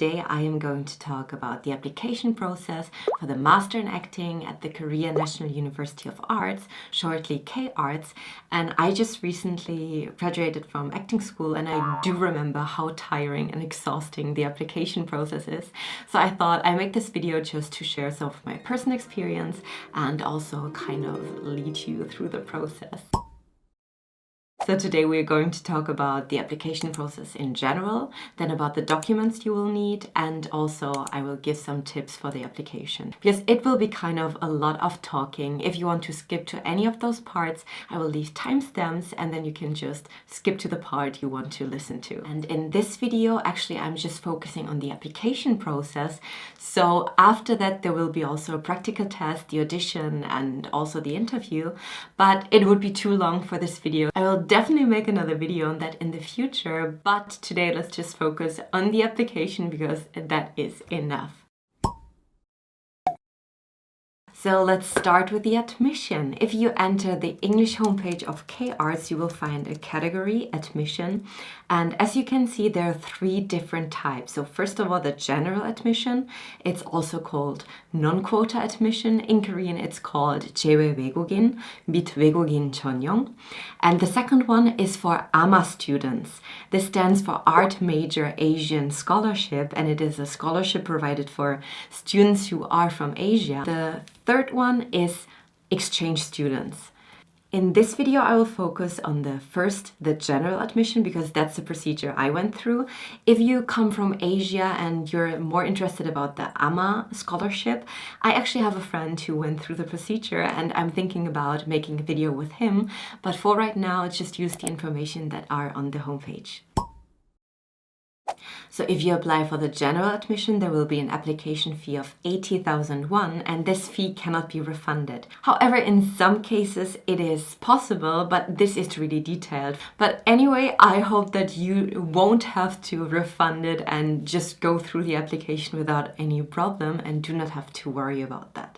today I am going to talk about the application process for the Master in Acting at the Korea National University of Arts, shortly K-Arts. And I just recently graduated from acting school, and I do remember how tiring and exhausting the application process is. So I thought I'd make this video just to share some of my personal experience and also kind of lead you through the process. So today we're going to talk about the application process in general, then about the documents you will need, and also I will give some tips for the application. Because it will be kind of a lot of talking. If you want to skip to any of those parts, I will leave timestamps and then you can just skip to the part you want to listen to. And in this video, actually, I'm just focusing on the application process. So after that, there will be also a practical test, the audition, and also the interview. But it would be too long for this video. I will definitely make another video on that in the future, but today let's just focus on the application because that is enough. So let's start with the admission. If you enter the English homepage of K-Arts, you will find a category, admission. And as you can see, there are 3 different types. So first of all, the general admission. It's also called non-quota admission. In Korean, it's called 제외 외국인, 및 외국인 전용. And the second one is for AMA students. This stands for Art Major Asian Scholarship, and it is a scholarship provided for students who are from Asia. The third one is exchange students. In this video, I will focus on the general admission, because that's the procedure I went through. If you come from Asia and you're more interested about the AMA scholarship, I actually have a friend who went through the procedure and I'm thinking about making a video with him. But for right now, just use the information that are on the homepage. So if you apply for the general admission, there will be an application fee of 80,000 won, and this fee cannot be refunded. However, in some cases it is possible, but this is really detailed. But anyway, I hope that you won't have to refund it and just go through the application without any problem, and do not have to worry about that.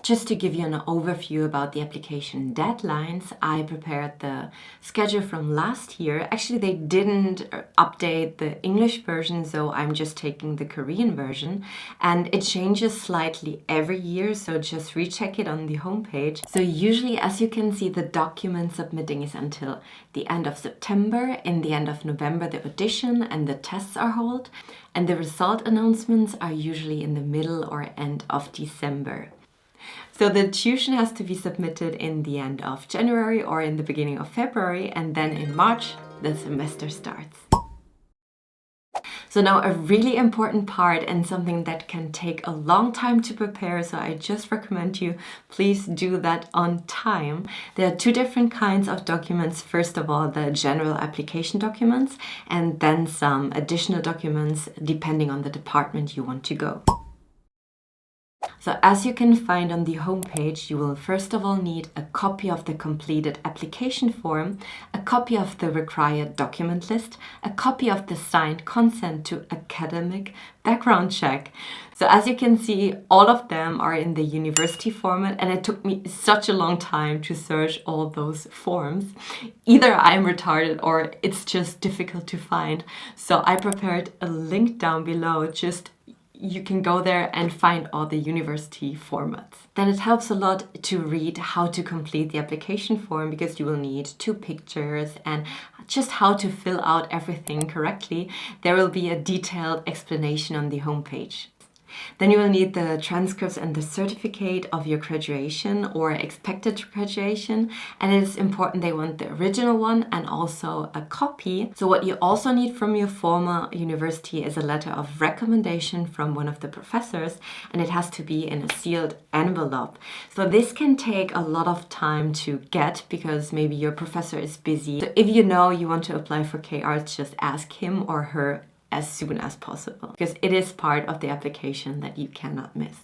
Just to give you an overview about the application deadlines, I prepared the schedule from last year. Actually, they didn't update the English version, so I'm just taking the Korean version. And it changes slightly every year, so just recheck it on the homepage. So usually, as you can see, the document submitting is until the end of September. In the end of November, the audition and the tests are held. And the result announcements are usually in the middle or end of December. So the tuition has to be submitted in the end of January or in the beginning of February, and then in March, the semester starts. So now a really important part and something that can take a long time to prepare, so I just recommend you please do that on time. There are 2 different kinds of documents. First of all, the general application documents, and then some additional documents depending on the department you want to go. So as you can find on the homepage, you will first of all need a copy of the completed application form, a copy of the required document list, a copy of the signed consent to academic background check. So as you can see, all of them are in the university format, and it took me such a long time to search all those forms. Either I'm retarded or it's just difficult to find. So I prepared a link down below. You can go there and find all the university formats. Then it helps a lot to read how to complete the application form, because you will need 2 pictures and just how to fill out everything correctly. There will be a detailed explanation on the homepage. Then you will need the transcripts and the certificate of your graduation or expected graduation. And it is important they want the original one and also a copy. So what you also need from your former university is a letter of recommendation from one of the professors, and it has to be in a sealed envelope. So this can take a lot of time to get because maybe your professor is busy. So if you know you want to apply for K-Arts, just ask him or her as soon as possible, because it is part of the application that you cannot miss.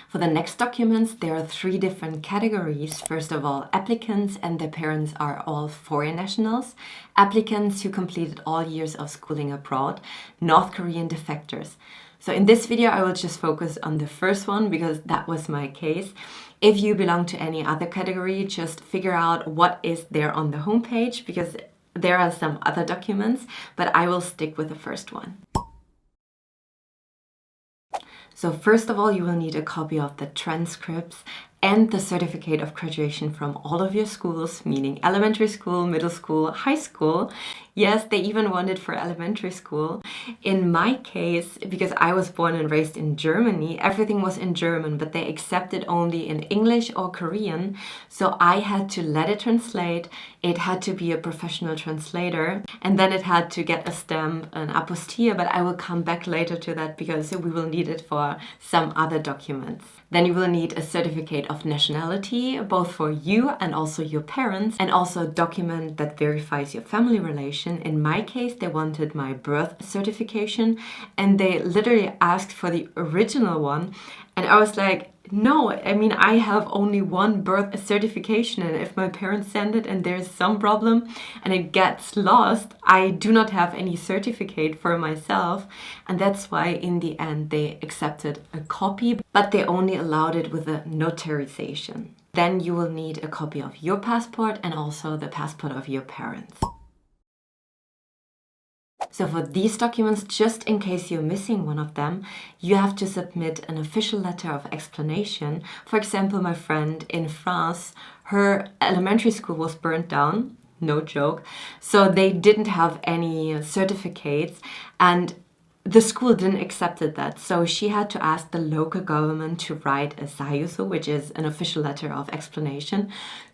For the next documents, there are 3 different categories. First of all, applicants and their parents are all foreign nationals, applicants who completed all years of schooling abroad, North Korean defectors. So in this video, I will just focus on the first one because that was my case. If you belong to any other category, just figure out what is there on the homepage, because there are some other documents, but I will stick with the first one. So first of all, you will need a copy of the transcripts and the certificate of graduation from all of your schools, meaning elementary school, middle school, high school. Yes, they even want it for elementary school. In my case, because I was born and raised in Germany, everything was in German, but they accepted only in English or Korean. So I had to let it translate. It had to be a professional translator, and then it had to get a stamp, an apostille, but I will come back later to that because we will need it for some other documents. Then you will need a certificate of nationality, both for you and also your parents, and also a document that verifies your family relation. In my case, they wanted my birth certification, and they literally asked for the original one. And I was like, no, I mean, I have only one birth certification, and if my parents send it and there's some problem and it gets lost, I do not have any certificate for myself. And that's why in the end they accepted a copy, but they only allowed it with a notarization. Then you will need a copy of your passport and also the passport of your parents. So for these documents, just in case you're missing one of them, you have to submit an official letter of explanation. For example, my friend in France, her elementary school was burnt down, no joke. So they didn't have any certificates, and the school didn't accept that. So she had to ask the local government to write a xoxo, which is an official letter of explanation,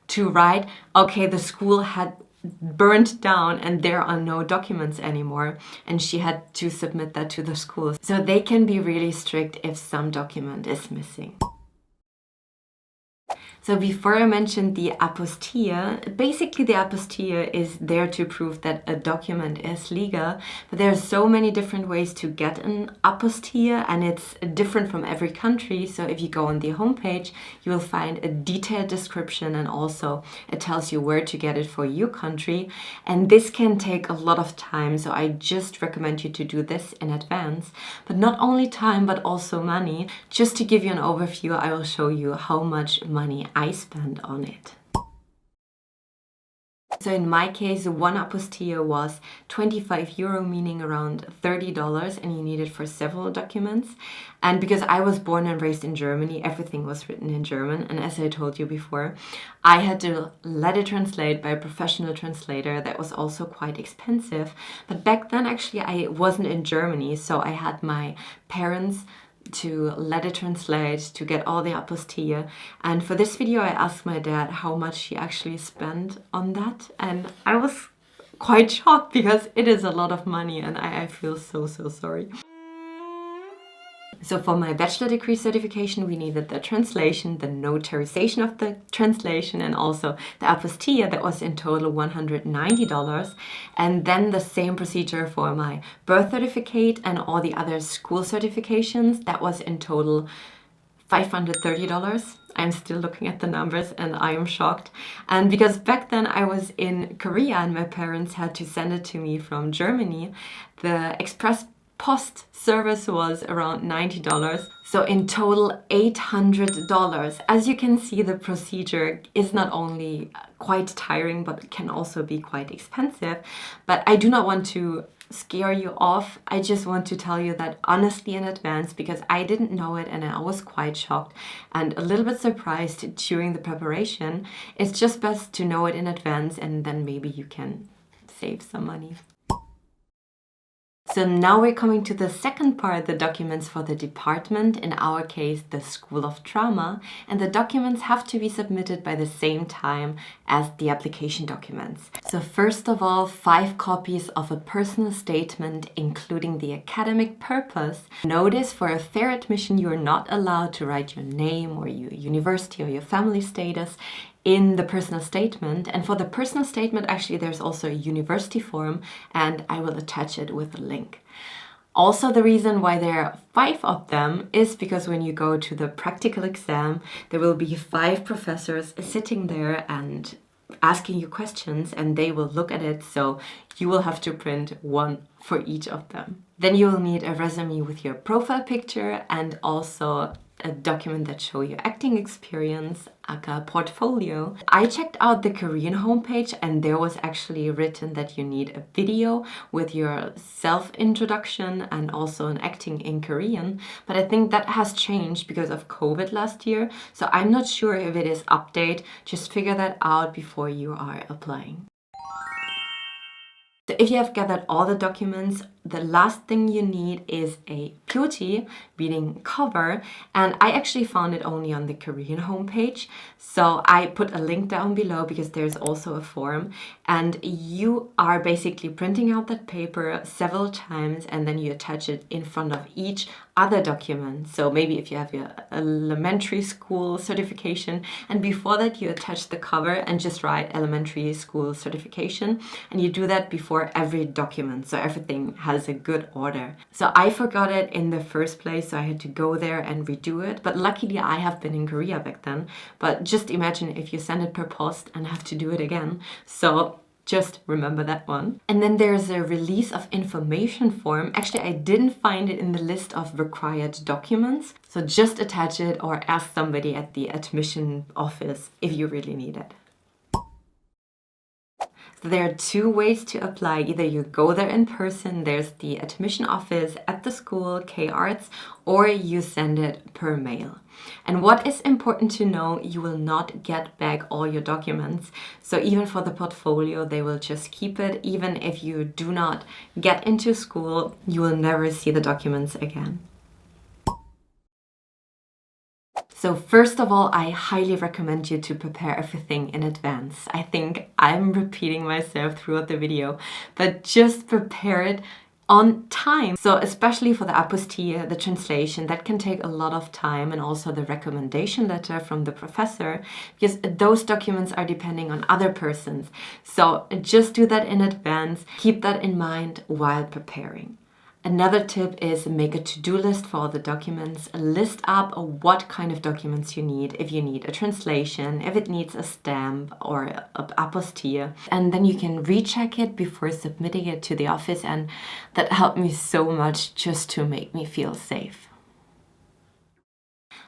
to write, okay, the school had burned down and there are no documents anymore, and she had to submit that to the school. So they can be really strict if some document is missing. So before I mentioned the apostille, basically the apostille is there to prove that a document is legal, but there are so many different ways to get an apostille, and it's different from every country. So if you go on the homepage, you will find a detailed description, and also it tells you where to get it for your country. And this can take a lot of time, so I just recommend you to do this in advance. But not only time, but also money. Just to give you an overview, I will show you how much money I spend on it. So in my case, one apostille was 25 euro, meaning around $30, and you need it for several documents. And because I was born and raised in Germany, everything was written in German. And as I told you before, I had to let it translate by a professional translator. That was also quite expensive. But back then, actually, I wasn't in Germany, so I had my parents to let it translate, to get all the apostille. And for this video, I asked my dad how much he actually spent on that. And I was quite shocked because it is a lot of money, and I feel so sorry. So for my bachelor degree certification, we needed the translation, the notarization of the translation, and also the apostille. That was in total $190. And then the same procedure for my birth certificate and all the other school certifications. That was in total $530. I'm still looking at the numbers and I am shocked. And because back then I was in Korea and my parents had to send it to me from Germany, the express post service was around $90. So in total, $800. As you can see, the procedure is not only quite tiring, but it can also be quite expensive. But I do not want to scare you off. I just want to tell you that honestly in advance, because I didn't know it and I was quite shocked and a little bit surprised during the preparation. It's just best to know it in advance, and then maybe you can save some money. So now we're coming to the second part, the documents for the department, in our case the School of Drama, and the documents have to be submitted by the same time as the application documents. So first of all, 5 copies of a personal statement including the academic purpose. Notice, for a fair admission you are not allowed to write your name or your university or your family status in the personal statement. And for the personal statement, actually there's also a university form, and I will attach it with a link. Also, the reason why there are 5 of them is because when you go to the practical exam, there will be 5 professors sitting there and asking you questions, and they will look at it, so you will have to print one for each of them. Then you will need a resume with your profile picture and also a document that show your acting experience, aka portfolio. I checked out the Korean homepage and there was actually written that you need a video with your self-introduction and also an acting in Korean. But I think that has changed because of COVID last year. So I'm not sure if it is updated. Just figure that out before you are applying. So if you have gathered all the documents, the last thing you need is a 표지, meaning cover, and I actually found it only on the Korean homepage. So I put a link down below because there's also a form, and you are basically printing out that paper several times and then you attach it in front of each other document. So maybe if you have your elementary school certification, and before that you attach the cover and just write elementary school certification, and you do that before every document so everything has a good order. So I forgot it in the first place, so I had to go there and redo it, but luckily I have been in Korea back then. But just imagine if you send it per post and have to do it again. So just remember that one. And then there's a release of information form. Actually, I didn't find it in the list of required documents. So just attach it or ask somebody at the admission office if you really need it. So there are two ways to apply. Either you go there in person, there's the admission office at the school, K-Arts, or you send it per mail. And what is important to know, you will not get back all your documents. So even for the portfolio, they will just keep it. Even if you do not get into school, you will never see the documents again. So first of all, I highly recommend you to prepare everything in advance. I think I'm repeating myself throughout the video, but just prepare it on time. So especially for the apostille, the translation, that can take a lot of time, and also the recommendation letter from the professor, because those documents are depending on other persons. So just do that in advance. Keep that in mind while preparing. Another tip is make a to-do list for all the documents. List up what kind of documents you need. If you need a translation, if it needs a stamp or an apostille. And then you can recheck it before submitting it to the office, and that helped me so much just to make me feel safe.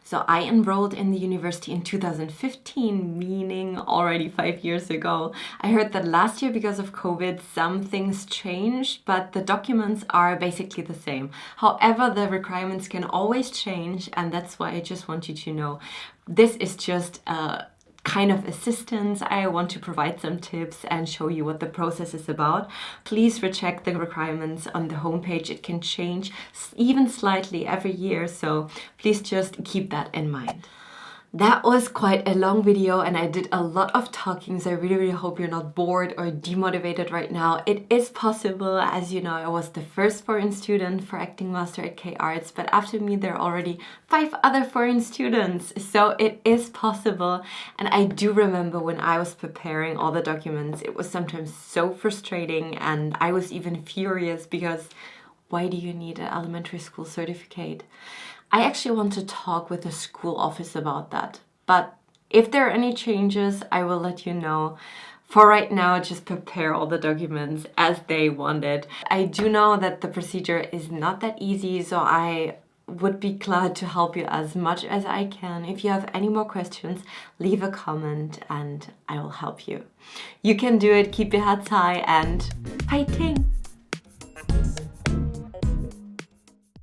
So I enrolled in the university in 2015, meaning already 5 years ago. I heard that last year, because of COVID, some things changed, but the documents are basically the same. However, the requirements can always change, and that's why I just want you to know this is just a kind of assistance. I want to provide some tips and show you what the process is about. Please recheck the requirements on the homepage. It can change even slightly every year, so please just keep that in mind. That was quite a long video and I did a lot of talking, so I really hope you're not bored or demotivated right now. It is possible. As you know, I was the first foreign student for acting master at K-Arts, but after me there are already 5 other foreign students, so it is possible. And I do remember when I was preparing all the documents, it was sometimes so frustrating, and I was even furious because why do you need an elementary school certificate? I actually want to talk with the school office about that, but if there are any changes, I will let you know. For right now, just prepare all the documents as they wanted. I do know that the procedure is not that easy, so I would be glad to help you as much as I can. If you have any more questions, leave a comment and I will help you. You can do it, keep your heads high, and fighting!